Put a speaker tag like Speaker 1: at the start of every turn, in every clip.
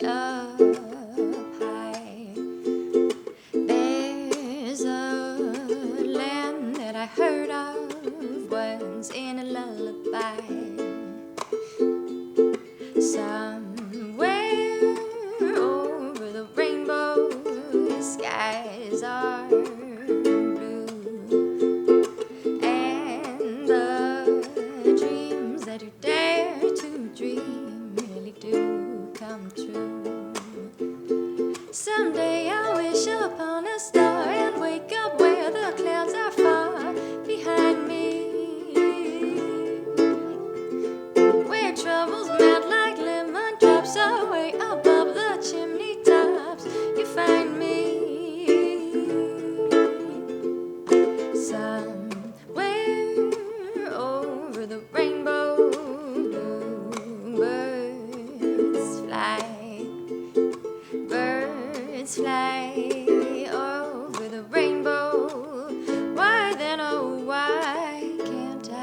Speaker 1: up high. There's a land that I heard of once in a lullaby. Somewhere over the rainbow, skies are blue, and the dreams that you dare to dream really do come true. Someday I'll wish upon a star and wake up where the clouds are far behind me, where troubles melt like lemon drops away above the chimney tops. You find me somewhere over the rainbow. Birds fly, birds fly over the rainbow. Why then, oh, why can't I?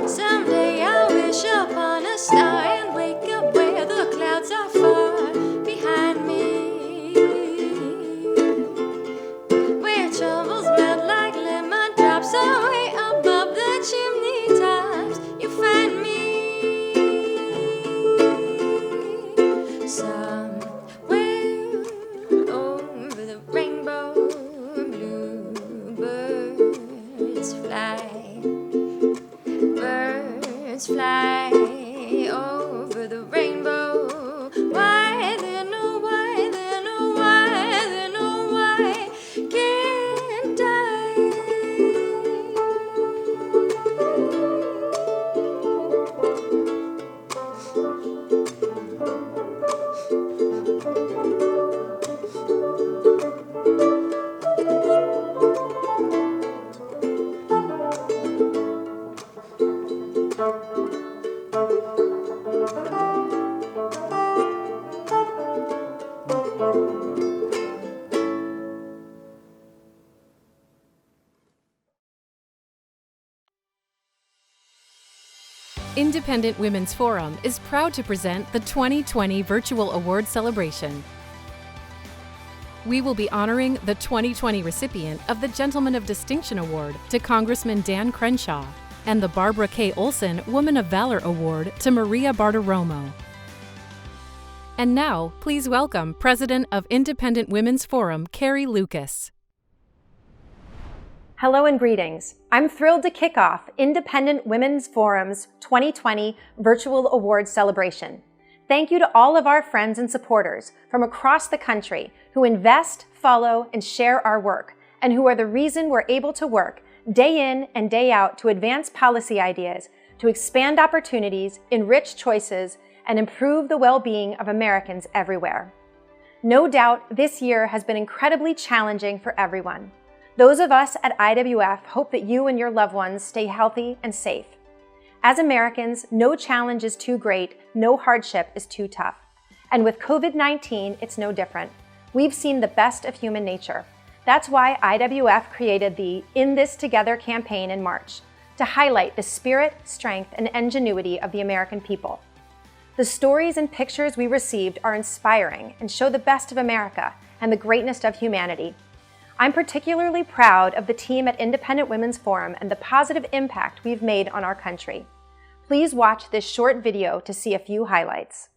Speaker 1: Someday I'll wish upon a star and wake up where the clouds are far behind me, where troubles melt like lemon drops away above the chimney tops. You find me somewhere over the rainbow. Bluebirds fly, birds fly over the rainbow. Why then, oh, why then, oh, why then, oh, why can't
Speaker 2: Independent Women's Forum is proud to present the 2020 Virtual Award Celebration. We will be honoring the 2020 recipient of the Gentleman of Distinction Award to Congressman Dan Crenshaw and the Barbara K. Olson Woman of Valor Award to Maria Bartiromo. And now, please welcome President of Independent Women's Forum, Carrie Lucas.
Speaker 3: Hello and greetings. I'm thrilled to kick off Independent Women's Forum's 2020 Virtual Awards Celebration. Thank you to all of our friends and supporters from across the country who invest, follow, and share our work, and who are the reason we're able to work day in and day out to advance policy ideas, to expand opportunities, enrich choices, and improve the well-being of Americans everywhere. No doubt, this year has been incredibly challenging for everyone. Those of us at IWF hope that you and your loved ones stay healthy and safe. As Americans, no challenge is too great, no hardship is too tough. And with COVID-19, it's no different. We've seen the best of human nature. That's why IWF created the In This Together campaign in March, to highlight the spirit, strength, and ingenuity of the American people. The stories and pictures we received are inspiring and show the best of America and the greatness of humanity. I'm particularly proud of the team at Independent Women's Forum and the positive impact we've made on our country. Please watch this short video to see a few highlights.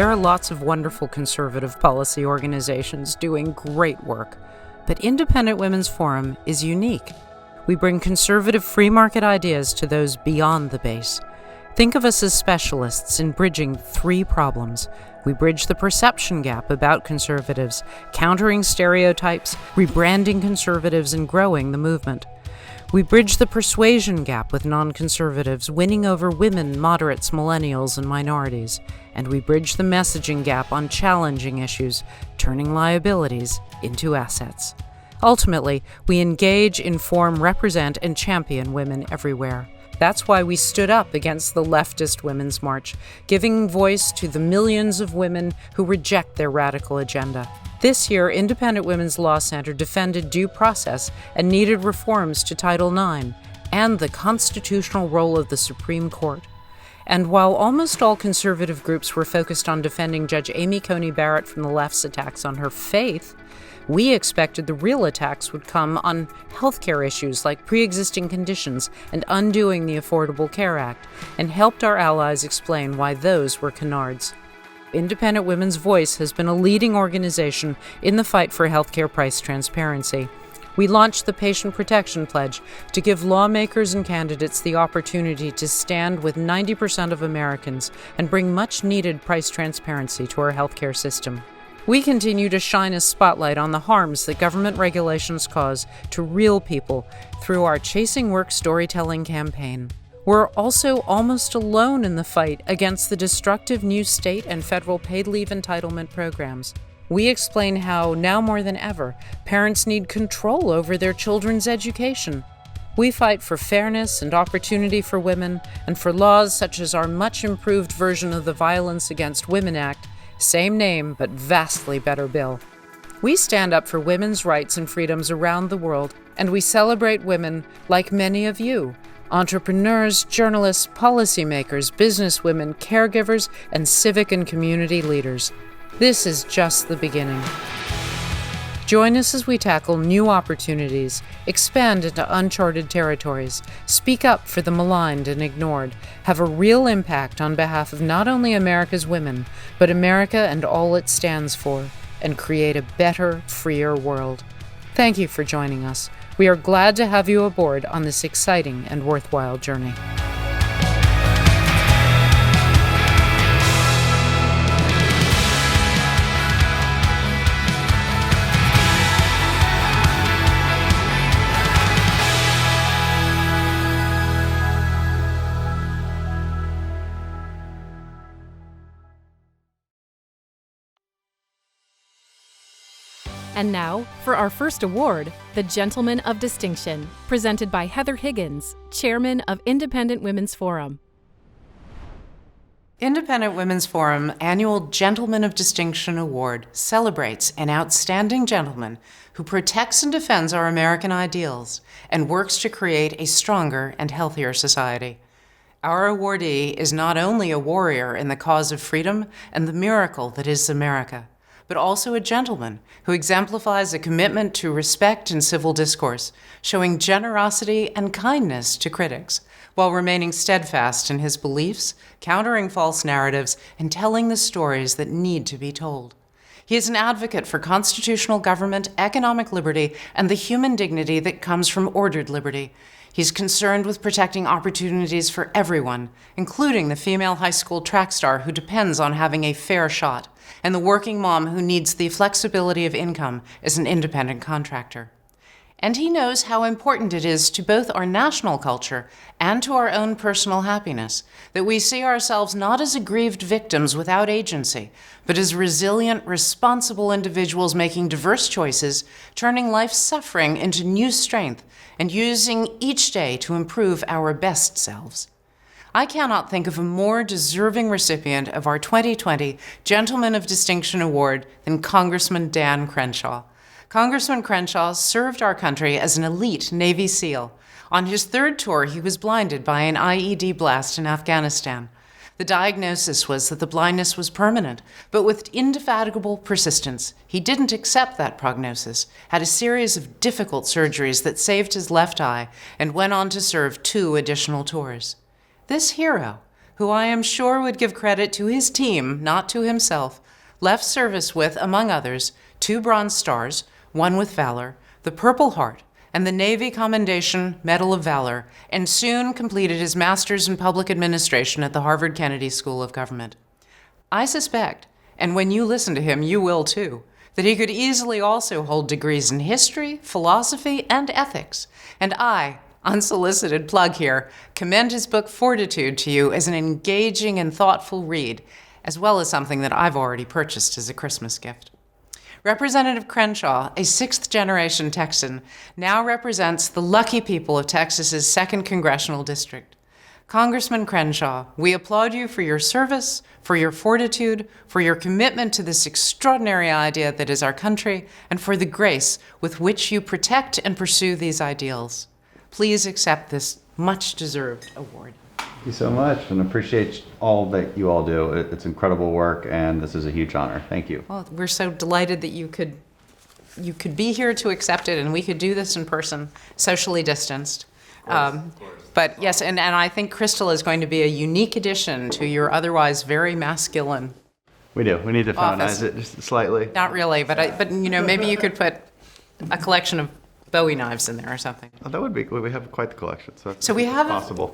Speaker 4: There are lots of wonderful conservative policy organizations doing great work, but Independent Women's Forum is unique. We bring conservative free market ideas to those beyond the base. Think of us as specialists in bridging 3 problems. We bridge the perception gap about conservatives, countering stereotypes, rebranding conservatives, and growing the movement. We bridge the persuasion gap with non-conservatives, winning over women, moderates, millennials, and minorities. And we bridge the messaging gap on challenging issues, turning liabilities into assets. Ultimately, we engage, inform, represent, and champion women everywhere. That's why we stood up against the leftist Women's March, giving voice to the millions of women who reject their radical agenda. This year, Independent Women's Law Center defended due process and needed reforms to Title IX and the constitutional role of the Supreme Court. And while almost all conservative groups were focused on defending Judge Amy Coney Barrett from the left's attacks on her faith, we expected the real attacks would come on healthcare issues like pre-existing conditions and undoing the Affordable Care Act, and helped our allies explain why those were canards. Independent Women's Voice has been a leading organization in the fight for healthcare price transparency. We launched the Patient Protection Pledge to give lawmakers and candidates the opportunity to stand with 90% of Americans and bring much-needed price transparency to our healthcare system. We continue to shine a spotlight on the harms that government regulations cause to real people through our Chasing Work storytelling campaign. We're also almost alone in the fight against the destructive new state and federal paid leave entitlement programs. We explain how, now more than ever, parents need control over their children's education. We fight for fairness and opportunity for women and for laws such as our much improved version of the Violence Against Women Act, same name, but vastly better bill. We stand up for women's rights and freedoms around the world, and we celebrate women like many of you, entrepreneurs, journalists, policymakers, businesswomen, caregivers, and civic and community leaders. This is just the beginning. Join us as we tackle new opportunities, expand into uncharted territories, speak up for the maligned and ignored, have a real impact on behalf of not only America's women, but America and all it stands for, and create a better, freer world. Thank you for joining us. We are glad to have you aboard on this exciting and worthwhile journey.
Speaker 2: And now, for our first award, the Gentleman of Distinction, presented by Heather Higgins, Chairman of Independent Women's Forum.
Speaker 4: Independent Women's Forum Annual Gentleman of Distinction Award celebrates an outstanding gentleman who protects and defends our American ideals and works to create a stronger and healthier society. Our awardee is not only a warrior in the cause of freedom and the miracle that is America, but also a gentleman who exemplifies a commitment to respect and civil discourse, showing generosity and kindness to critics, while remaining steadfast in his beliefs, countering false narratives, and telling the stories that need to be told. He is an advocate for constitutional government, economic liberty, and the human dignity that comes from ordered liberty. He's concerned with protecting opportunities for everyone, including the female high school track star who depends on having a fair shot, and the working mom who needs the flexibility of income as an independent contractor. And he knows how important it is to both our national culture and to our own personal happiness that we see ourselves not as aggrieved victims without agency, but as resilient, responsible individuals making diverse choices, turning life's suffering into new strength, and using each day to improve our best selves. I cannot think of a more deserving recipient of our 2020 Gentleman of Distinction Award than Congressman Dan Crenshaw. Congressman Crenshaw served our country as an elite Navy SEAL. On his third tour, he was blinded by an IED blast in Afghanistan. The diagnosis was that the blindness was permanent, but with indefatigable persistence, he didn't accept that prognosis, had a series of difficult surgeries that saved his left eye, and went on to serve 2 additional tours. This hero, who I am sure would give credit to his team, not to himself, left service with, among others, 2 Bronze Stars, one with Valor, the Purple Heart, and the Navy Commendation Medal of Valor, and soon completed his master's in public administration at the Harvard Kennedy School of Government. I suspect, and when you listen to him, you will too, that he could easily also hold degrees in history, philosophy, and ethics. And I, unsolicited plug here, commend his book Fortitude to you as an engaging and thoughtful read, as well as something that I've already purchased as a Christmas gift. Representative Crenshaw, a 6th-generation Texan, now represents the lucky people of Texas's 2nd Congressional District. Congressman Crenshaw, we applaud you for your service, for your fortitude, for your commitment to this extraordinary idea that is our country, and for the grace with which you protect and pursue these ideals. Please accept this much-deserved award.
Speaker 5: Thank you so much, and appreciate all that you all do. It's incredible work, and this is a huge honor. Thank you.
Speaker 4: Well, we're so delighted that you could be here to accept it, and we could do this in person, socially distanced. Of course. But yes, and I think Crystal is going to be a unique addition to your otherwise very masculine.
Speaker 5: We do. We need to feminize it just slightly.
Speaker 4: Not really, but maybe you could put a collection of Bowie knives in there or something.
Speaker 5: Oh, that would be. We have quite the collection,
Speaker 4: so we have
Speaker 5: possible.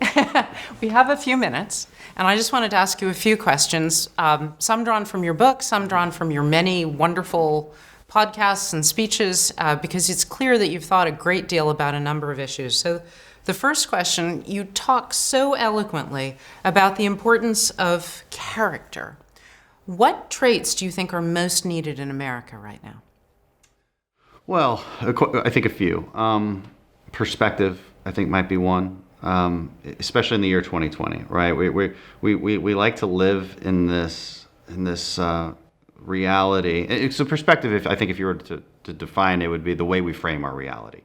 Speaker 4: We have a few minutes, and I just wanted to ask you a few questions. Some drawn from your book, some drawn from your many wonderful podcasts and speeches, because it's clear that you've thought a great deal about a number of issues. So the first question, you talk so eloquently about the importance of character. What traits do you think are most needed in America right now?
Speaker 5: Well, I think a few. Perspective, I think, might be one, especially in the year 2020, right? We like to live in this reality. So perspective, I think if you were to define it, would be the way we frame our reality.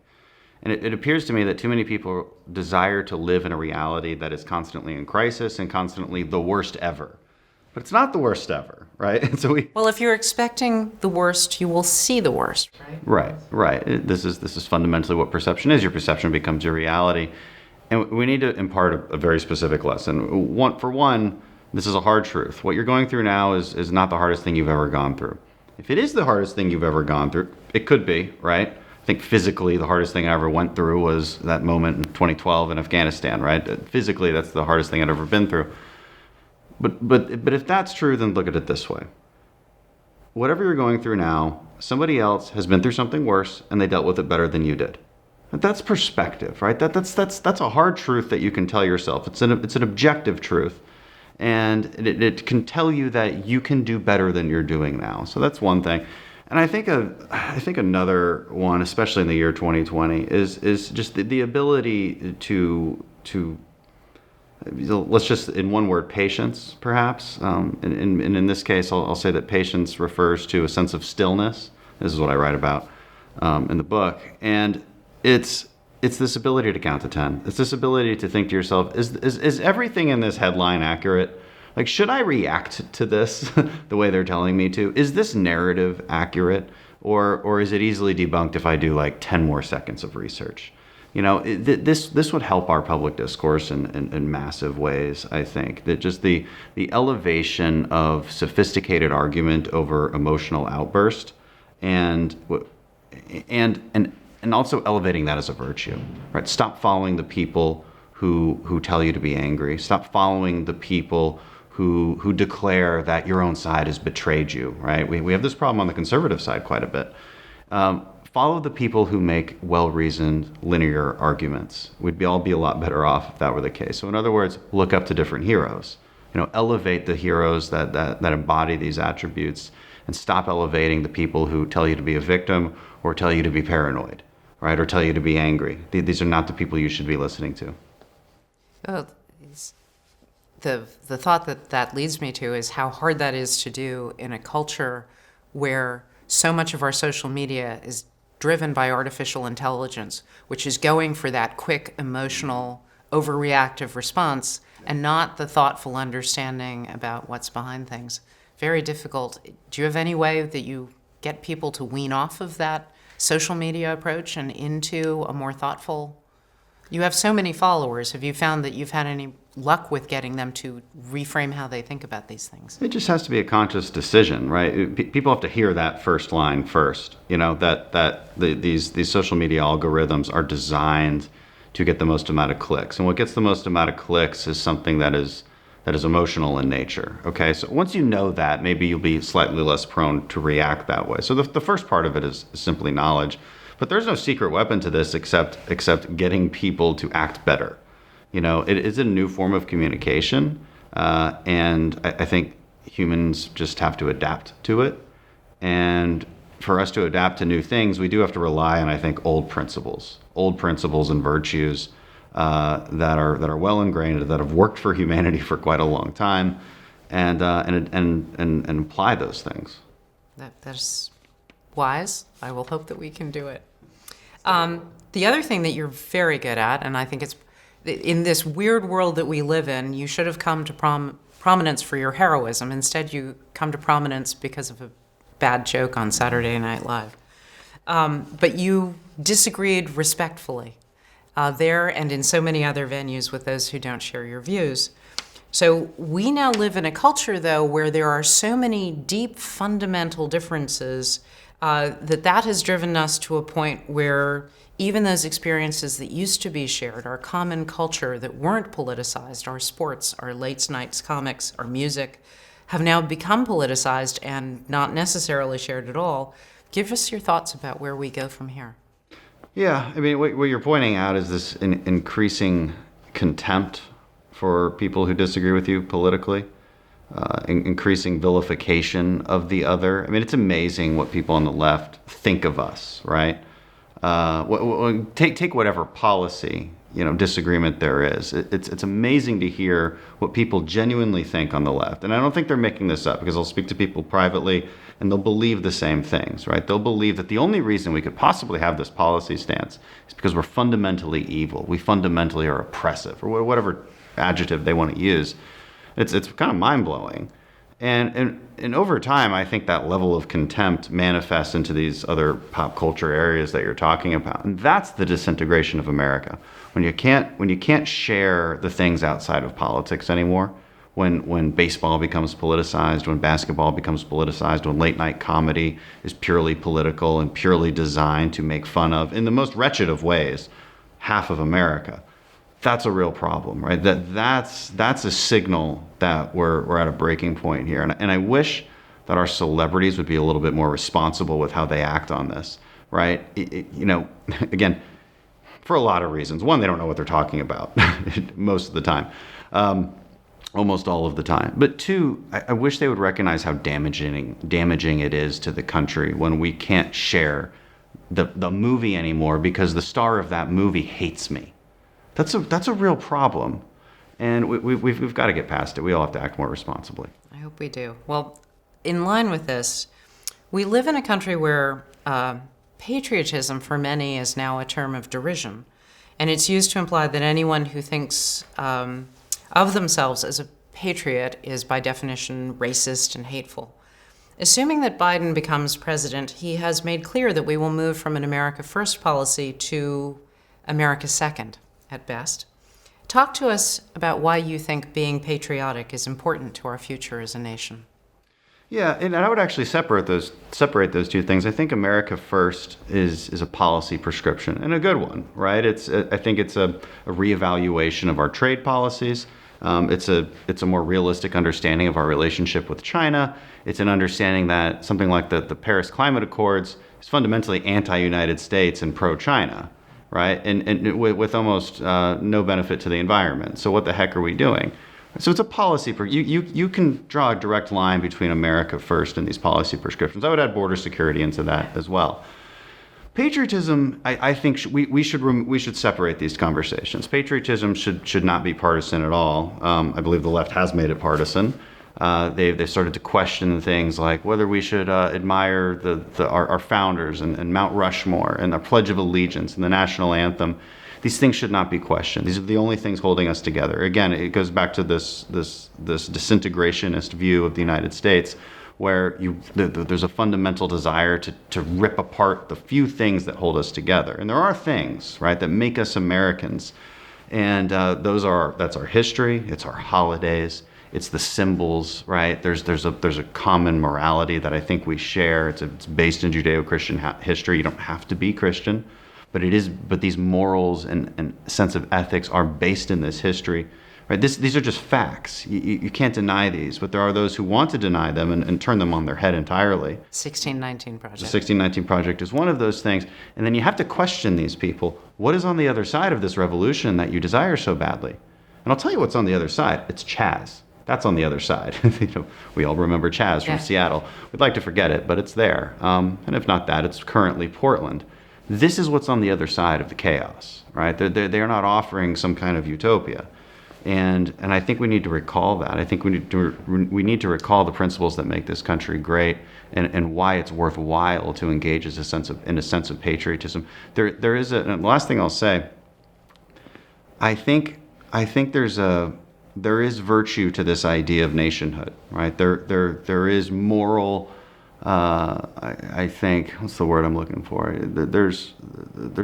Speaker 5: And it appears to me that too many people desire to live in a reality that is constantly in crisis and constantly the worst ever. But it's not the worst ever, right? And so
Speaker 4: well, if you're expecting the worst, you will see the worst, right?
Speaker 5: Right. This is fundamentally what perception is. Your perception becomes your reality. And we need to impart a very specific lesson. For one, this is a hard truth. What you're going through now is not the hardest thing you've ever gone through. If it is the hardest thing you've ever gone through, it could be, right? I think physically the hardest thing I ever went through was that moment in 2012 in Afghanistan, right? Physically, that's the hardest thing I'd ever been through. But if that's true, then look at it this way. Whatever you're going through now, somebody else has been through something worse and they dealt with it better than you did. And that's perspective, right? That's a hard truth that you can tell yourself. It's an objective truth. And it can tell you that you can do better than you're doing now. So that's one thing. And I think another one, especially in the year 2020, is just the ability to let's just, in one word, patience, perhaps. And in this case, I'll say that patience refers to a sense of stillness. This is what I write about in the book. And it's this ability to count to 10. It's this ability to think to yourself, is everything in this headline accurate? Like, should I react to this the way they're telling me to? Is this narrative accurate? Or is it easily debunked if I do like 10 more seconds of research? You know, this would help our public discourse in massive ways, I think. That just the elevation of sophisticated argument over emotional outburst and also elevating that as a virtue, right? Stop following the people who tell you to be angry. Stop following the people who declare that your own side has betrayed you, right? We have this problem on the conservative side quite a bit. Follow the people who make well-reasoned, linear arguments. We'd all be a lot better off if that were the case. So in other words, look up to different heroes. You know, elevate the heroes that embody these attributes, and stop elevating the people who tell you to be a victim or tell you to be paranoid, right? Or tell you to be angry. These are not the people you should be listening to.
Speaker 4: Oh, the thought that leads me to is how hard that is to do in a culture where so much of our social media is driven by artificial intelligence, which is going for that quick, emotional, overreactive response and not the thoughtful understanding about what's behind things. Very difficult. Do you have any way that you get people to wean off of that social media approach and into a more thoughtful? You have so many followers. Have you found that you've had any luck with getting them to reframe how they think about these things?
Speaker 5: It just has to be a conscious decision, right? People have to hear that first line first. These social media algorithms are designed to get the most amount of clicks, and what gets the most amount of clicks is something that is emotional in nature. Okay, so once you know that, maybe you'll be slightly less prone to react that way. So the first part of it is simply knowledge, but there's no secret weapon to this except getting people to act better. It is a new form of communication, and I think humans just have to adapt to it. And for us to adapt to new things, we do have to rely on, I think, old principles and virtues that are well ingrained, that have worked for humanity for quite a long time, and apply those things.
Speaker 4: That's wise. I will hope that we can do it. The other thing that you're very good at, and I think it's in this weird world that we live in, you should have come to prominence for your heroism. Instead, you come to prominence because of a bad joke on Saturday Night Live. But you disagreed respectfully there and in so many other venues with those who don't share your views. So we now live in a culture, though, where there are so many deep fundamental differences that has driven us to a point where even those experiences that used to be shared, our common culture that weren't politicized, our sports, our late nights comics, our music, have now become politicized and not necessarily shared at all. Give us your thoughts about where we go from here.
Speaker 5: Yeah, I mean, what you're pointing out is this increasing contempt for people who disagree with you politically, increasing vilification of the other. I mean, it's amazing what people on the left think of us, right? Take whatever policy disagreement there is. It's amazing to hear what people genuinely think on the left, and I don't think they're making this up, because I'll speak to people privately and they'll believe the same things, right? They'll believe that the only reason we could possibly have this policy stance is because we're fundamentally evil. We fundamentally are oppressive, or whatever adjective they want to use. It's kind of mind-blowing. And over time, I think that level of contempt manifests into these other pop culture areas that you're talking about. And that's the disintegration of America. When you can't share the things outside of politics anymore, when baseball becomes politicized, when basketball becomes politicized, when late night comedy is purely political and purely designed to make fun of, in the most wretched of ways, half of America. That's a real problem, right? That's a signal that we're at a breaking point here. And I wish that our celebrities would be a little bit more responsible with how they act on this, right? Again, for a lot of reasons. One, they don't know what they're talking about most of the time, almost all of the time. But two, I wish they would recognize how damaging it is to the country when we can't share the movie anymore because the star of that movie hates me. That's a real problem, and we've got to get past it. We all have to act more responsibly.
Speaker 4: I hope we do. Well, in line with this, we live in a country where patriotism for many is now a term of derision, and it's used to imply that anyone who thinks of themselves as a patriot is by definition racist and hateful. Assuming that Biden becomes president, he has made clear that we will move from an America First policy to America Second, at best. Talk to us about why you think being patriotic is important to our future as a nation.
Speaker 5: Yeah, and I would actually separate those two things. I think America First is a policy prescription, and a good one, right? I think it's a reevaluation of our trade policies. It's a more realistic understanding of our relationship with China. It's an understanding that something like the Paris Climate Accords is fundamentally anti-United States and pro-China, right? And with almost no benefit to the environment. So what the heck are we doing? So it's a policy. You can draw a direct line between America First and these policy prescriptions. I would add border security into that as well. Patriotism, I think we should separate these conversations. Patriotism should not be partisan at all. I believe the left has made it partisan. They've started to question things like whether we should admire our founders and Mount Rushmore and our Pledge of Allegiance and the national anthem. These things should not be questioned. These are the only things holding us together. Again, it goes back to this disintegrationist view of the United States, where there's a fundamental desire to rip apart the few things that hold us together. And there are things, right, that make us Americans. And that's our history, it's our holidays, it's the symbols, right? There's a common morality that I think we share. It's based in Judeo-Christian history. You don't have to be Christian, but these morals and sense of ethics are based in this history, right? These are just facts. You can't deny these, but there are those who want to deny them and turn them on their head entirely.
Speaker 4: 1619 Project.
Speaker 5: The 1619 Project is one of those things. And then you have to question these people. What is on the other side of this revolution that you desire so badly? And I'll tell you what's on the other side. It's Chaz. That's on the other side. We all remember Chaz from Seattle. We'd like to forget it, but it's there. And if not that, it's currently Portland. This is what's on the other side of the chaos, right? They're not offering some kind of utopia. And I think we need to recall that. I think we need to recall the principles that make this country great and why it's worthwhile to engage in a sense of patriotism. And the last thing I'll say, I think there is virtue to this idea of nationhood, right? There is moral, I think, what's the word I'm looking for? There's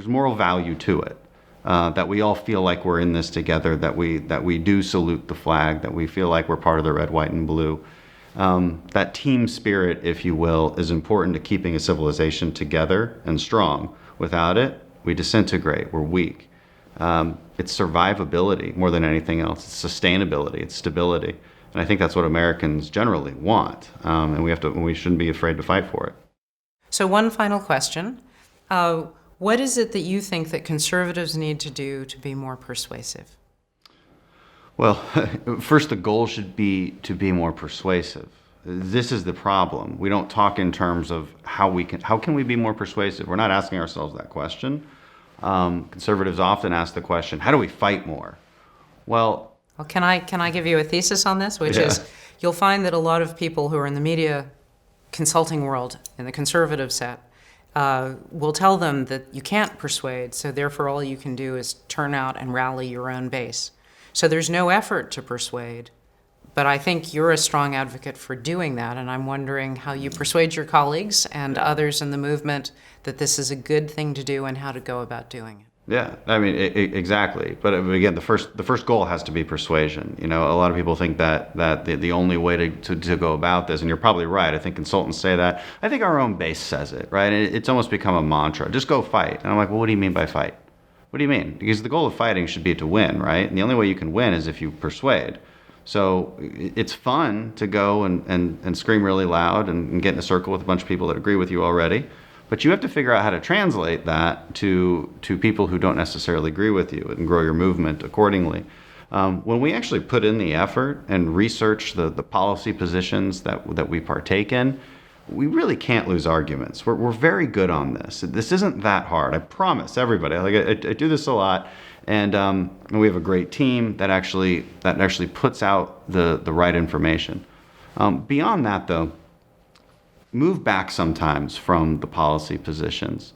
Speaker 5: moral value to it, that we all feel like we're in this together, that we do salute the flag, that we feel like we're part of the red, white, and blue. That team spirit, if you will, is important to keeping a civilization together and strong. Without it, we disintegrate, we're weak. It's survivability more than anything else. It's sustainability, it's stability. And I think that's what Americans generally want. And we shouldn't be afraid to fight for it.
Speaker 4: So one final question. What is it that you think that conservatives need to do to be more persuasive?
Speaker 5: Well, first the goal should be to be more persuasive. This is the problem. We don't talk in terms of how can we be more persuasive? We're not asking ourselves that question. Conservatives often ask the question, how do we fight more? Well,
Speaker 4: can I give you a thesis on this, which is you'll find that a lot of people who are in the media consulting world, in the conservative set, will tell them that you can't persuade, so therefore all you can do is turn out and rally your own base. So there's no effort to persuade, but I think you're a strong advocate for doing that, and I'm wondering how you persuade your colleagues and others in the movement that this is a good thing to do and how to go about doing it.
Speaker 5: Yeah, I mean, exactly. But again, the first goal has to be persuasion. You know, a lot of people think that the only way to go about this, and you're probably right. I think consultants say that. I think our own base says it, right? It's almost become a mantra. Just go fight. And I'm like, well, what do you mean by fight? What do you mean? Because the goal of fighting should be to win, right? And the only way you can win is if you persuade. So it's fun to go and scream really loud and get in a circle with a bunch of people that agree with you already. But you have to figure out how to translate that to people who don't necessarily agree with you and grow your movement accordingly. When we actually put in the effort and research the policy positions that we partake in, we really can't lose arguments. We're very good on this. This isn't that hard. I promise everybody. Like I do this a lot, and we have a great team that actually puts out the right information. Beyond that, though, move back sometimes from the policy positions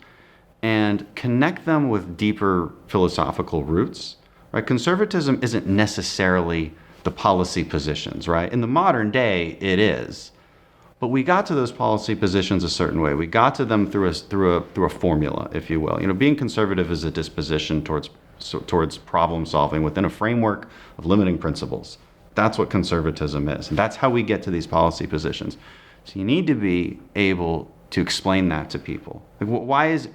Speaker 5: and connect them with deeper philosophical roots, right? Conservatism isn't necessarily the policy positions, right? In the modern day, it is. But we got to those policy positions a certain way. We got to them through a formula, if you will. You know, being conservative is a disposition towards problem solving within a framework of limiting principles. That's what conservatism is. And that's how we get to these policy positions. So you need to be able to explain that to people. Like,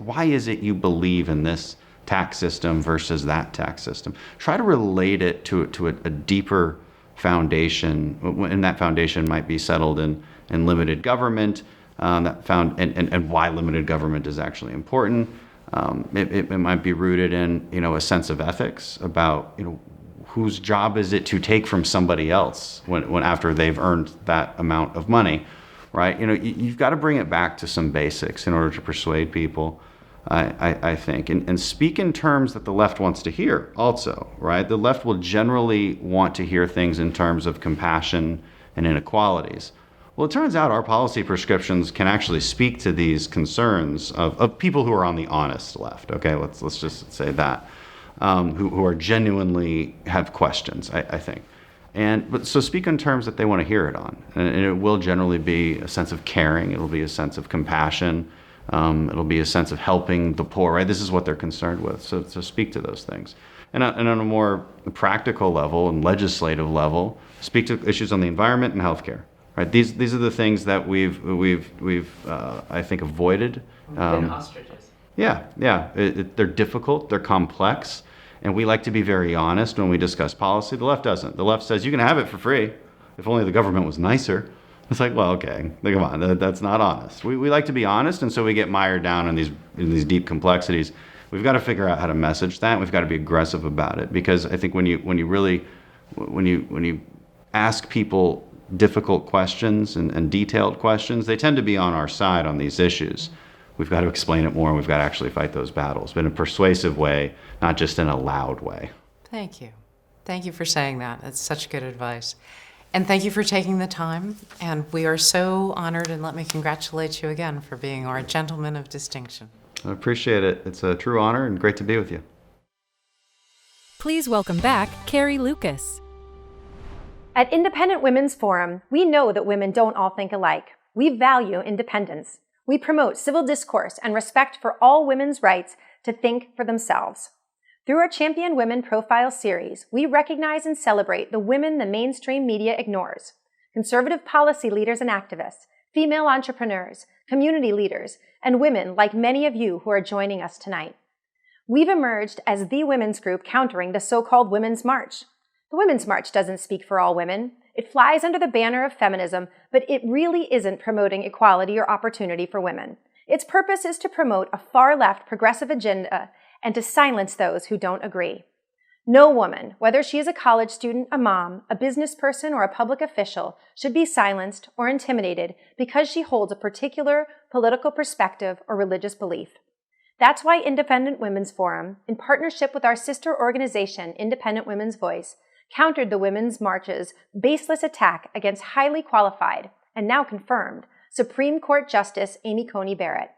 Speaker 5: why is it you believe in this tax system versus that tax system? Try to relate it to a deeper foundation, and that foundation might be settled in limited government, and why limited government is actually important. It might be rooted in a sense of ethics about whose job is it to take from somebody else when after they've earned that amount of money. Right, you've got to bring it back to some basics in order to persuade people, I think, and speak in terms that the left wants to hear also, right? The left will generally want to hear things in terms of compassion and inequalities. Well, it turns out our policy prescriptions can actually speak to these concerns of people who are on the honest left, okay? Let's just say that, who are genuinely have questions, I think. But so speak in terms that they want to hear it on, and it will generally be a sense of caring. It'll be a sense of compassion. It'll be a sense of helping the poor. Right? This is what they're concerned with. So speak to those things, and on a more practical level and legislative level, speak to issues on the environment and healthcare. Right? These are the things that we've I think avoided.
Speaker 4: We've been ostriches.
Speaker 5: Yeah. They're difficult, they're complex, and we like to be very honest when we discuss policy. The left doesn't. The left says you can have it for free if only the government was nicer. It's like, well, okay, come on, that's not honest. We like to be honest, and so we get mired down in these deep complexities. We've got to figure out how to message that. We've got to be aggressive about it, because I think when you ask people difficult questions and detailed questions, they tend to be on our side on these issues. We've got to explain it more, and we've got to actually fight those battles, but in a persuasive way, not just in a loud way.
Speaker 4: Thank you. Thank you for saying that. That's such good advice. And thank you for taking the time. And we are so honored, and let me congratulate you again for being our gentleman of distinction.
Speaker 5: I appreciate it. It's a true honor and great to be with you.
Speaker 2: Please welcome back Carrie Lucas.
Speaker 3: At Independent Women's Forum, we know that women don't all think alike. We value independence. We promote civil discourse and respect for all women's rights to think for themselves. Through our Champion Women Profile series, we recognize and celebrate the women the mainstream media ignores: conservative policy leaders and activists, female entrepreneurs, community leaders, and women like many of you who are joining us tonight. We've emerged as the women's group countering the so-called Women's March. The Women's March doesn't speak for all women. It flies under the banner of feminism, but it really isn't promoting equality or opportunity for women. Its purpose is to promote a far-left progressive agenda and to silence those who don't agree. No woman, whether she is a college student, a mom, a business person, or a public official, should be silenced or intimidated because she holds a particular political perspective or religious belief. That's why Independent Women's Forum, in partnership with our sister organization, Independent Women's Voice, countered the Women's March's baseless attack against highly qualified, and now confirmed, Supreme Court Justice Amy Coney Barrett.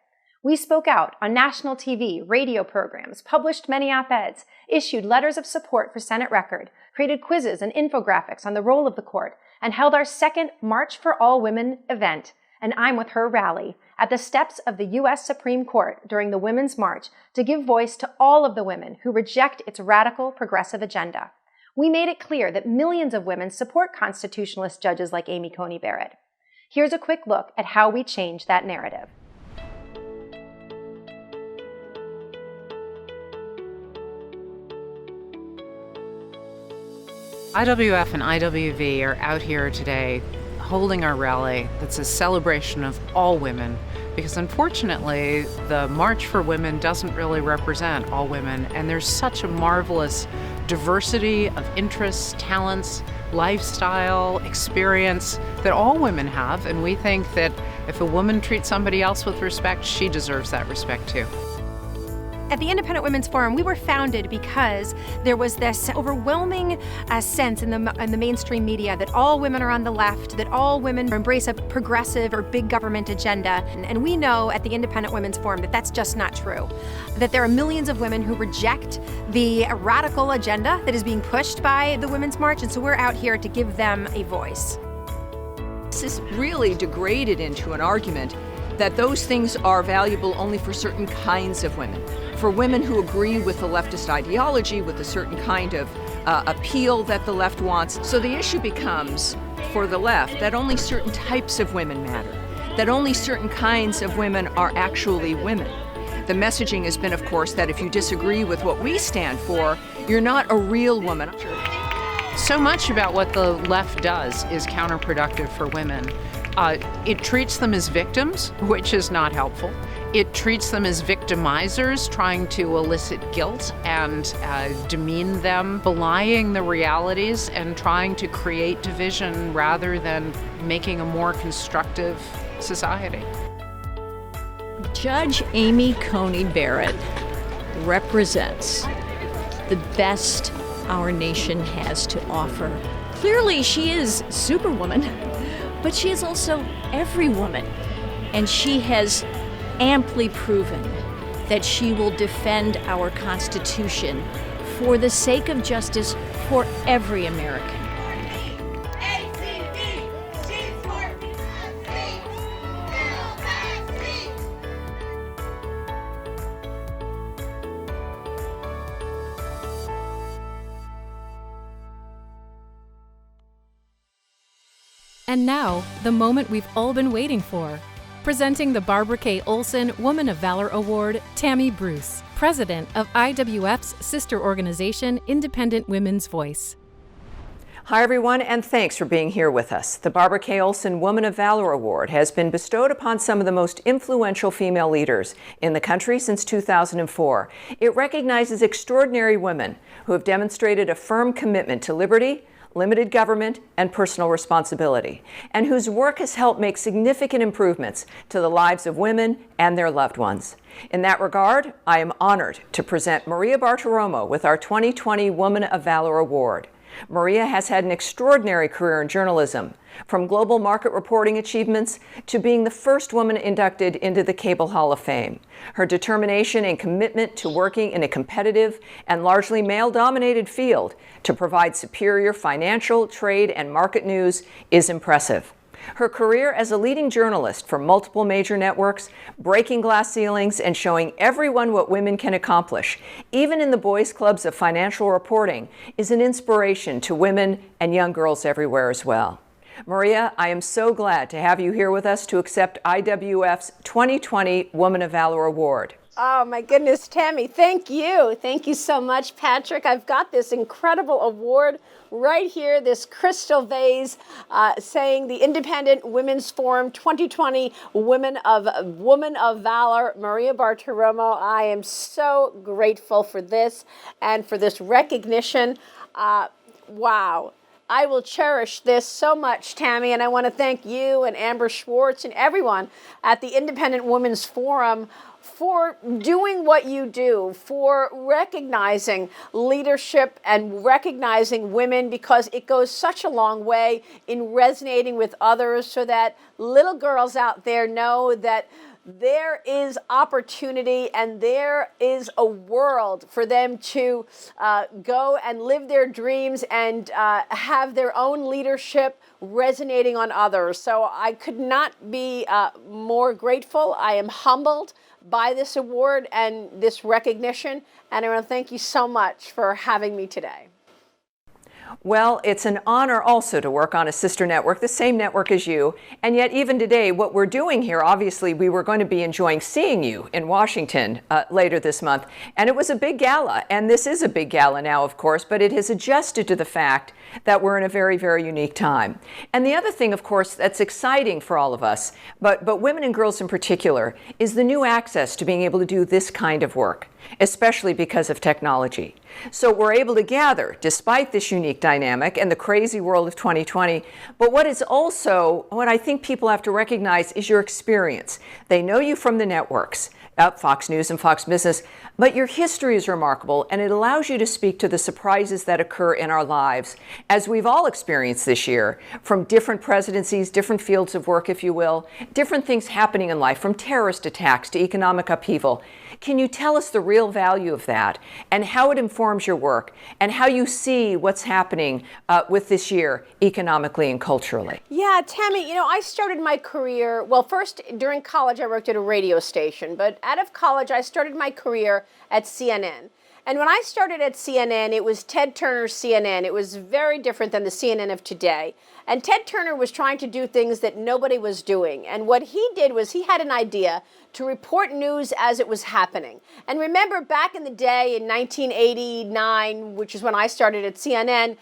Speaker 3: We spoke out on national TV, radio programs, published many op-eds, issued letters of support for Senate Record, created quizzes and infographics on the role of the court, and held our second March for All Women event, and I'm with her rally, at the steps of the U.S. Supreme Court during the Women's March to give voice to all of the women who reject its radical progressive agenda. We made it clear that millions of women support constitutionalist judges like Amy Coney Barrett. Here's a quick look at how we changed that narrative.
Speaker 4: IWF and IWV are out here today holding our rally that's a celebration of all women, because unfortunately the March for Women doesn't really represent all women, and there's such a marvelous diversity of interests, talents, lifestyle, experience that all women have, and we think that if a woman treats somebody else with respect, she deserves that respect too.
Speaker 3: At the Independent Women's Forum, we were founded because there was this overwhelming sense in the mainstream media that all women are on the left, that all women embrace a progressive or big government agenda. And we know at the Independent Women's Forum that that's just not true. That there are millions of women who reject the radical agenda that is being pushed by the Women's March, and so we're out here to give them a voice.
Speaker 6: This is really degraded into an argument that those things are valuable only for certain kinds of women. For women who agree with the leftist ideology, with a certain kind of appeal that the left wants. So the issue becomes, for the left, that only certain types of women matter, that only certain kinds of women are actually women. The messaging has been, of course, that if you disagree with what we stand for, you're not a real woman.
Speaker 4: So much about what the left does is counterproductive for women. It treats them as victims, which is not helpful. It treats them as victimizers, trying to elicit guilt and demean them, belying the realities and trying to create division rather than making a more constructive society.
Speaker 7: Judge Amy Coney Barrett represents the best our nation has to offer. Clearly, she is Superwoman, but she is also every woman, and she has amply proven that she will defend our Constitution for the sake of justice for every American.
Speaker 2: And now, the moment we've all been waiting for. Presenting the Barbara K. Olson Woman of Valor Award, Tammy Bruce, president of IWF's sister organization, Independent Women's Voice.
Speaker 6: Hi, everyone, and thanks for being here with us. The Barbara K. Olson Woman of Valor Award has been bestowed upon some of the most influential female leaders in the country since 2004. It recognizes extraordinary women who have demonstrated a firm commitment to liberty, limited government, and personal responsibility, and whose work has helped make significant improvements to the lives of women and their loved ones. In that regard, I am honored to present Maria Bartiromo with our 2020 Woman of Valor Award. Maria has had an extraordinary career in journalism, from global market reporting achievements to being the first woman inducted into the Cable Hall of Fame. Her determination and commitment to working in a competitive and largely male-dominated field to provide superior financial, trade, and market news is impressive. Her career as a leading journalist for multiple major networks, breaking glass ceilings and showing everyone what women can accomplish, even in the boys' clubs of financial reporting, is an inspiration to women and young girls everywhere as well. Maria, I am so glad to have you here with us to accept IWF's 2020 Woman of Valor Award.
Speaker 8: Oh my goodness, Tammy, thank you. Thank you so much, Patrick. I've got this incredible award right here, this crystal vase saying the Independent Women's Forum 2020 Woman of Valor, Maria Bartiromo. I am so grateful for this and for this recognition. Wow. I will cherish this so much, Tammy, and I want to thank you and Amber Schwartz and everyone at the Independent Women's Forum for doing what you do, for recognizing leadership and recognizing women, because it goes such a long way in resonating with others so that little girls out there know that there is opportunity and there is a world for them to go and live their dreams and have their own leadership resonating on others. So I could not be more grateful. I am humbled by this award and this recognition, and I want to thank you so much for having me today.
Speaker 6: Well, it's an honor also to work on a sister network, the same network as you. And yet even today, what we're doing here, obviously, we were going to be enjoying seeing you in Washington later this month. And it was a big gala. And this is a big gala now, of course, but it has adjusted to the fact that we're in a very, very unique time. And the other thing, of course, that's exciting for all of us, but women and girls in particular, is the new access to being able to do this kind of work, especially because of technology. So we're able to gather despite this unique dynamic and the crazy world of 2020. But what is also, what I think people have to recognize is your experience. They know you from the networks, Fox News and Fox Business, but your history is remarkable, and it allows you to speak to the surprises that occur in our lives, as we've all experienced this year, from different presidencies, different fields of work, if you will, different things happening in life, from terrorist attacks to economic upheaval. Can you tell us the real value of that and how it informs your work and how you see what's happening with this year economically and culturally?
Speaker 8: Yeah, Tammy, I started my career, well, first during college I worked at a radio station, but out of college I started my career at CNN. And when I started at CNN, it was Ted Turner's CNN. It was very different than the CNN of today. And Ted Turner was trying to do things that nobody was doing. And what he did was he had an idea to report news as it was happening. And remember, back in the day in 1989, which is when I started at CNN,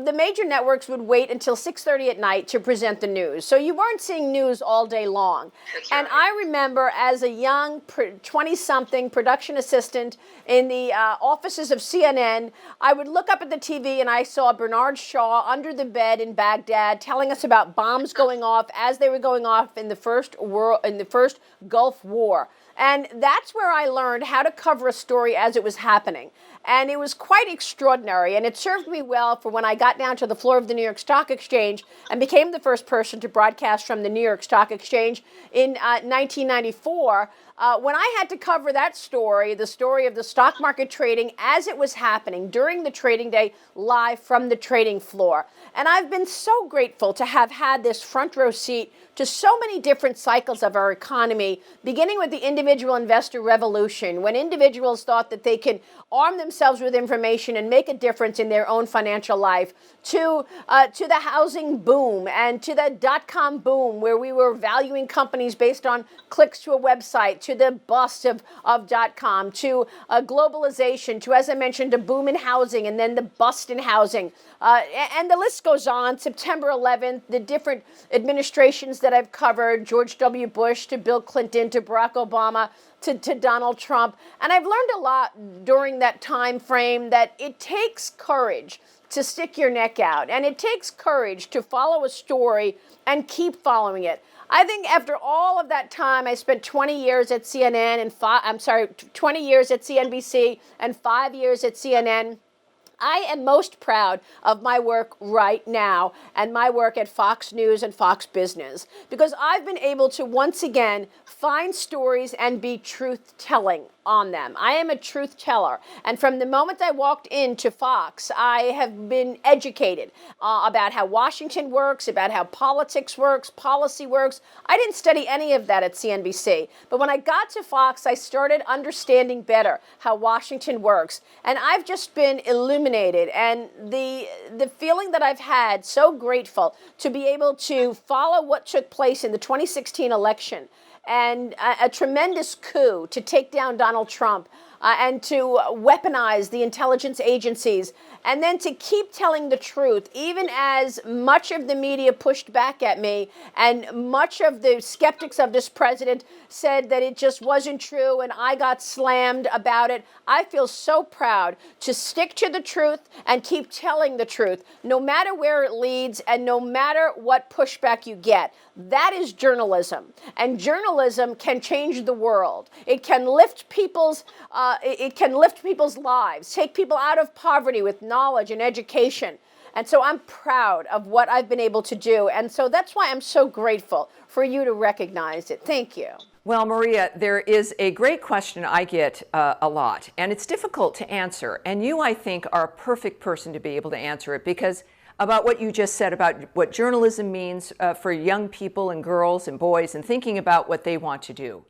Speaker 8: the major networks would wait until 6:30 at night to present the news. So you weren't seeing news all day long. And I remember as a young 20-something production assistant in the offices of CNN, I would look up at the TV and I saw Bernard Shaw under the bed in Baghdad telling us about bombs going off as they were going off in the first Gulf War. And that's where I learned how to cover a story as it was happening. And it was quite extraordinary, and it served me well for when I got down to the floor of the New York Stock Exchange and became the first person to broadcast from the New York Stock Exchange in 1994. when I had to cover that story, the story of the stock market trading as it was happening during the trading day, live from the trading floor. And I've been so grateful to have had this front row seat to so many different cycles of our economy, beginning with the individual investor revolution, when individuals thought that they could arm themselves with information and make a difference in their own financial life, to the housing boom and to the dot-com boom, where we were valuing companies based on clicks to a website, to the bust of dot-com, to globalization, to, as I mentioned, a boom in housing and then the bust in housing. And the list goes on. September 11th, the different administrations that I've covered, George W. Bush to Bill Clinton to Barack Obama to Donald Trump. And I've learned a lot during that time frame that it takes courage to stick your neck out. And it takes courage to follow a story and keep following it. I think after all of that time, I spent 20 years at CNN and 20 years at CNBC and 5 years at CNN. I am most proud of my work right now and my work at Fox News and Fox Business, because I've been able to once again find stories and be truth-telling on them. I am a truth teller. And from the moment I walked into Fox, I have been educated about how Washington works, about how politics works, policy works. I didn't study any of that at CNBC. But when I got to Fox, I started understanding better how Washington works. And I've just been illuminated. And the feeling that I've had, so grateful to be able to follow what took place in the 2016 election, and a tremendous coup to take down Donald Trump and to weaponize the intelligence agencies, and then to keep telling the truth, even as much of the media pushed back at me and much of the skeptics of this president said that it just wasn't true and I got slammed about it. I feel so proud to stick to the truth and keep telling the truth, no matter where it leads and no matter what pushback you get. That is journalism, and journalism can change the world. It can lift people's lives, take people out of poverty with knowledge and education. And so I'm proud of what I've been able to do. And so that's why I'm so grateful for you to recognize it. Thank you.
Speaker 6: Well, Maria, there is a great question I get a lot, and it's difficult to answer. And you, I think, are a perfect person to be able to answer it, because about what you just said about what journalism means for young people and girls and boys, and thinking about what they want to do.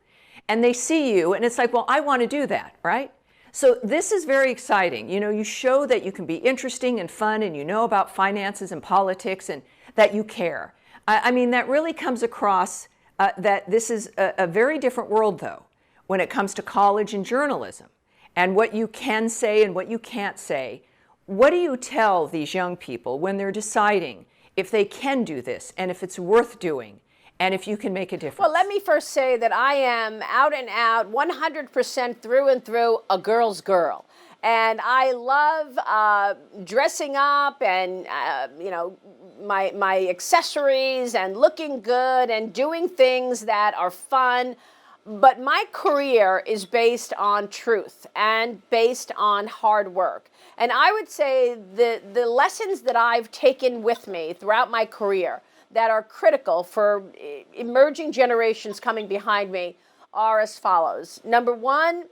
Speaker 6: And they see you, and it's like, well, I want to do that, right? So this is very exciting. You know, you show that you can be interesting and fun, and you know about finances and politics, and that you care. I mean, that really comes across that this is a very different world, though, when it comes to college and journalism, and what you can say and what you can't say. What do you tell these young people when they're deciding if they can do this and if it's worth doing and if you can make a difference?
Speaker 8: Well, let me first say that I am out and out, 100% through and through, a girl's girl. And I love dressing up and, my accessories and looking good and doing things that are fun. But my career is based on truth and based on hard work. And I would say the lessons that I've taken with me throughout my career that are critical for emerging generations coming behind me are as follows. Number one,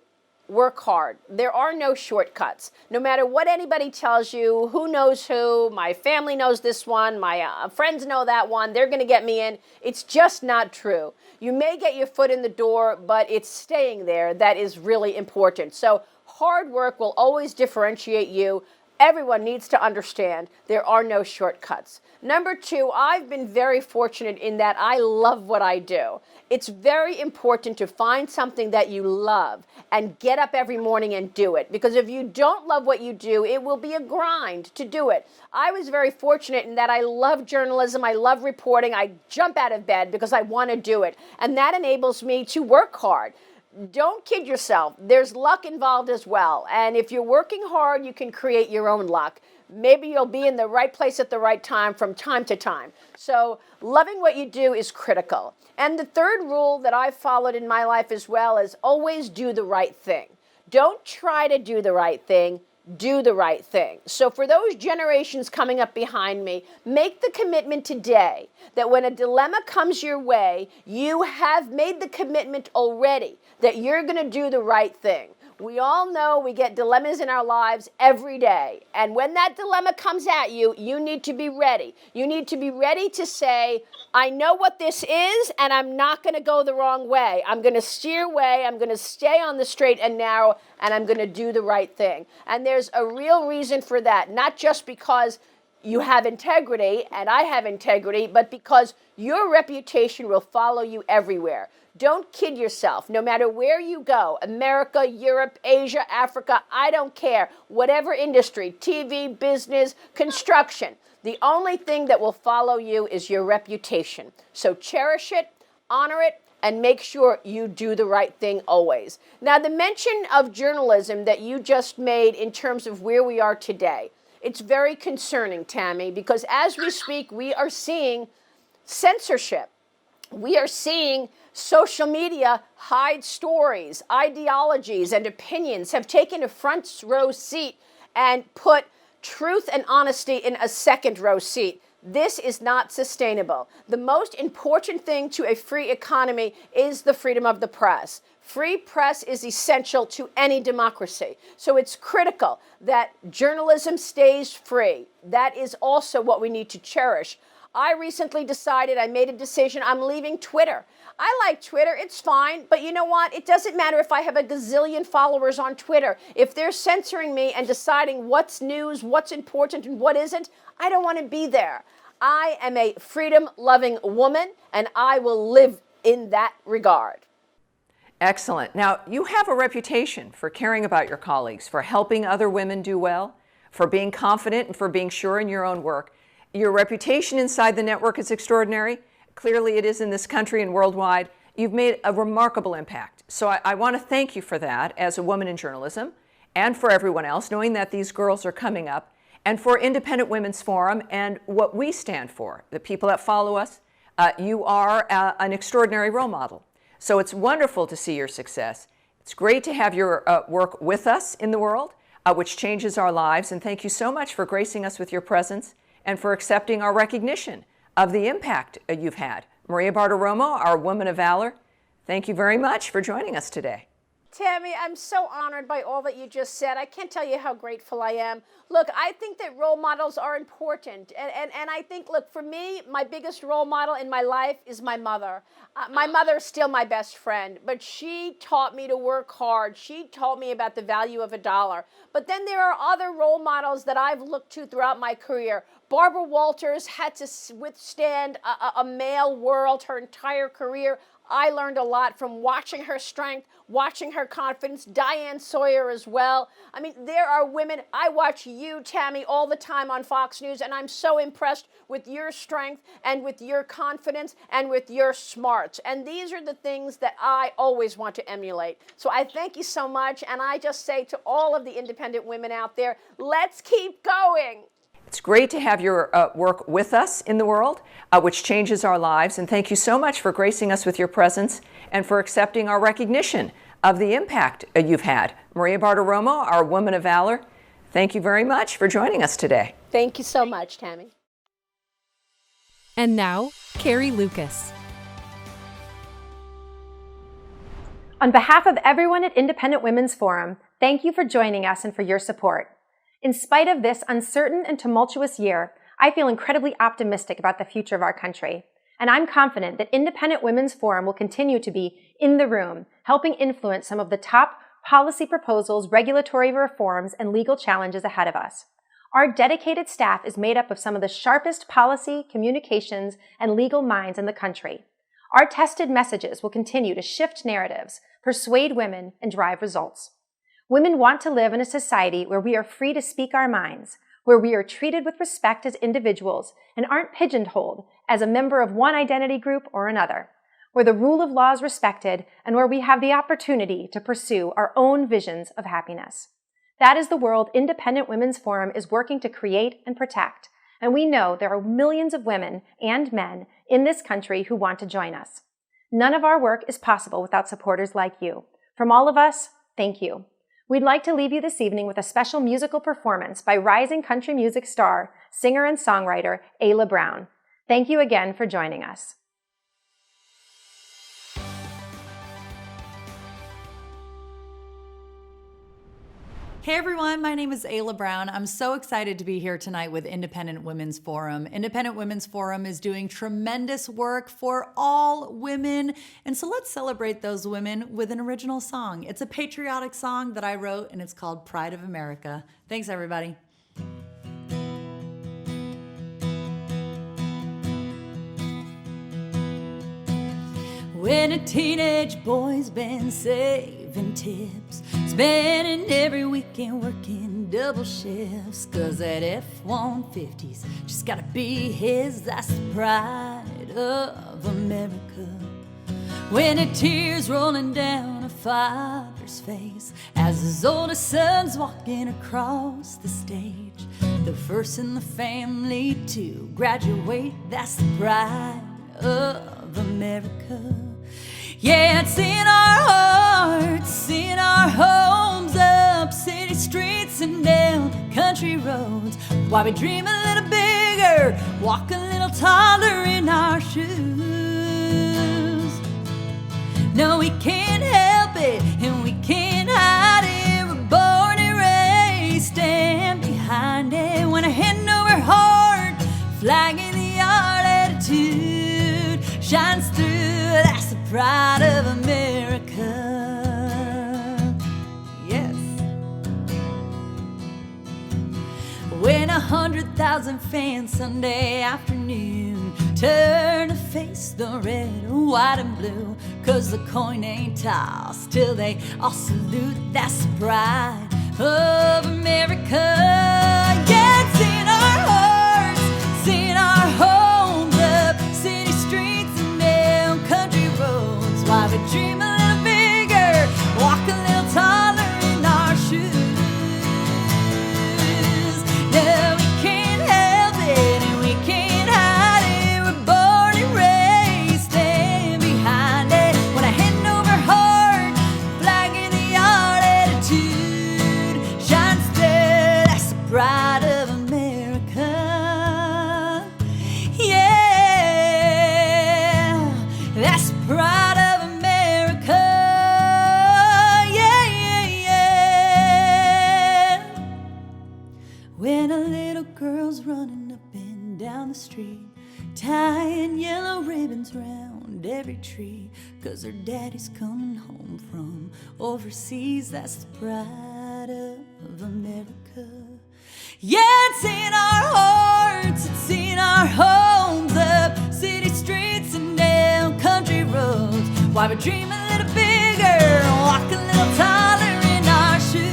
Speaker 8: work hard. There are no shortcuts. No matter what anybody tells you, who knows who, my family knows this one, my friends know that one, they're going to get me in. It's just not true. You may get your foot in the door, but it's staying there that is really important. So hard work will always differentiate you. Everyone needs to understand there are no shortcuts. Number two, I've been very fortunate in that I love what I do. It's very important to find something that you love and get up every morning and do it. Because if you don't love what you do, it will be a grind to do it. I was very fortunate in that I love journalism, I love reporting, I jump out of bed because I want to do it. And that enables me to work hard. Don't kid yourself. There's luck involved as well. And if you're working hard, you can create your own luck. Maybe you'll be in the right place at the right time from time to time. So loving what you do is critical. And the third rule that I've followed in my life as well is always do the right thing. Don't try to do the right thing. do the right thing. So for those generations coming up behind me, make the commitment today that when a dilemma comes your way, you have made the commitment already that you're going to do the right thing. We all know we get dilemmas in our lives every day. And when that dilemma comes at you, you need to be ready. You need to be ready to say, I know what this is, and I'm not going to go the wrong way. I'm going to steer away. I'm going to stay on the straight and narrow, and I'm going to do the right thing. And there's a real reason for that, not just because you have integrity and I have integrity, but because your reputation will follow you everywhere. Don't kid yourself. No matter where you go, America, Europe, Asia, Africa, I don't care. Whatever industry, TV, business, construction, the only thing that will follow you is your reputation. So cherish it, honor it, and make sure you do the right thing always. Now, the mention of journalism that you just made in terms of where we are today, it's very concerning, Tammy, because as we speak, we are seeing censorship. We are seeing social media hide stories, ideologies, and opinions have taken a front row seat and put truth and honesty in a second row seat. This is not sustainable. The most important thing to a free economy is the freedom of the press. Free press is essential to any democracy. So it's critical that journalism stays free. That is also what we need to cherish. I recently decided, I made a decision, I'm leaving Twitter. I like Twitter, it's fine, but you know what? It doesn't matter if I have a gazillion followers on Twitter. If they're censoring me and deciding what's news, what's important, and what isn't, I don't want to be there. I am a freedom-loving woman, and I will live in that regard.
Speaker 6: Excellent. Now, you have a reputation for caring about your colleagues, for helping other women do well, for being confident, and for being sure in your own work. Your reputation inside the network is extraordinary. Clearly it is in this country and worldwide. You've made a remarkable impact. So I want to thank you for that as a woman in journalism, and for everyone else, knowing that these girls are coming up, and for Independent Women's Forum and what we stand for, the people that follow us. You are an extraordinary role model. So it's wonderful to see your success. It's great to have your work with us in the world, which changes our lives. And thank you so much for gracing us with your presence and for accepting our recognition of the impact you've had. Maria Bartiromo, our woman of valor, thank you very much for joining us today.
Speaker 8: Tammy, I'm so honored by all that you just said. I can't tell you how grateful I am. Look, I think that role models are important. And I think, look, for me, my biggest role model in my life is my mother. My mother is still my best friend, but she taught me to work hard. She taught me about the value of $1. But then there are other role models that I've looked to throughout my career. Barbara Walters had to withstand a male world her entire career. I learned a lot from watching her strength, watching her confidence. Diane Sawyer as well. I mean, there are women. I watch you, Tammy, all the time on Fox News, and I'm so impressed with your strength and with your confidence and with your smarts. And these are the things that I always want to emulate. So I thank you so much, and I just say to all of the independent women out there, let's keep going.
Speaker 6: It's great to have your work with us in the world, which changes our lives. And thank you so much for gracing us with your presence and for accepting our recognition of the impact you've had. Maria Bartiromo, our woman of valor, thank you very much for joining us today.
Speaker 8: Thank you so much, Tammy.
Speaker 2: And now, Carrie Lucas.
Speaker 3: On behalf of everyone at Independent Women's Forum, thank you for joining us and for your support. In spite of this uncertain and tumultuous year, I feel incredibly optimistic about the future of our country. And I'm confident that Independent Women's Forum will continue to be in the room, helping influence some of the top policy proposals, regulatory reforms, and legal challenges ahead of us. Our dedicated staff is made up of some of the sharpest policy, communications, and legal minds in the country. Our tested messages will continue to shift narratives, persuade women, and drive results. Women want to live in a society where we are free to speak our minds, where we are treated with respect as individuals and aren't pigeonholed as a member of one identity group or another, where the rule of law is respected, and where we have the opportunity to pursue our own visions of happiness. That is the world Independent Women's Forum is working to create and protect, and we know there are millions of women and men in this country who want to join us. None of our work is possible without supporters like you. From all of us, thank you. We'd like to leave you this evening with a special musical performance by rising country music star, singer and songwriter Ayla Brown. Thank you again for joining us.
Speaker 9: Hey everyone, my name is Ayla Brown. I'm so excited to be here tonight with Independent Women's Forum. Independent Women's Forum is doing tremendous work for all women, and so let's celebrate those women with an original song. It's a patriotic song that I wrote, and it's called Pride of America. Thanks, everybody. When a teenage boy's been saving tips, spending every weekend working double shifts, 'cause that F-150's just gotta be his, that's the pride of America. When a tear's rolling down a father's face as his oldest son's walking across the stage, the first in the family to graduate, that's the pride of America. Yeah, it's in our hearts, in our homes, up city streets and down country roads. Why we dream a little bigger, walk a little taller in our shoes. No, we can't help it, and we can't hide it. We're born and raised, stand behind it. When a hand over heart, flag in the yard, attitude shines through. That's the pride of America. Yes. When 100,000 fans Sunday afternoon turn to face the red, white, and blue, 'cause the coin ain't tossed till they all salute. That's the pride of America. Yeah, it's in our hearts, it's in our homes, up city streets and down country roads. Why we dream a little bigger, walk a little taller in our shoes. No, we can't help it, and we can't hide it. We're born and raised, stand behind it. When a hand over heart, flag in the yard, attitude shines through. That's the pride of America. Yeah, that's the pride of America. Yeah, yeah, yeah. When a little girl's running up and down the street, tying yellow ribbons round every tree, 'cause her daddy's coming home from overseas. That's the pride of America. Yeah, it's in our hearts, it's in our homes, up city streets and down country roads. Why we dream a little bigger, walk a little taller in our shoes.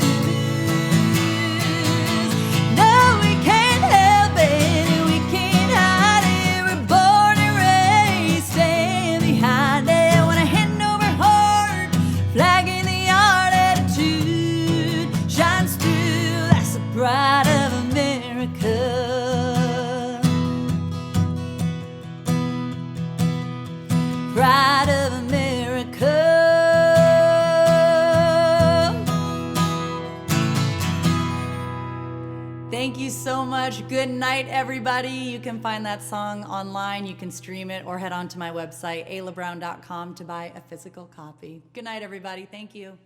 Speaker 9: No, we can't help it, and we can't hide it. We're born and raised, stand behind it. When a hand over heart, flag in the yard, attitude shines through. That's the pride of America. Pride of America. Thank you so much. Good night, everybody. You can find that song online. You can stream it or head on to my website, aylabrown.com, to buy a physical copy. Good night, everybody. Thank you.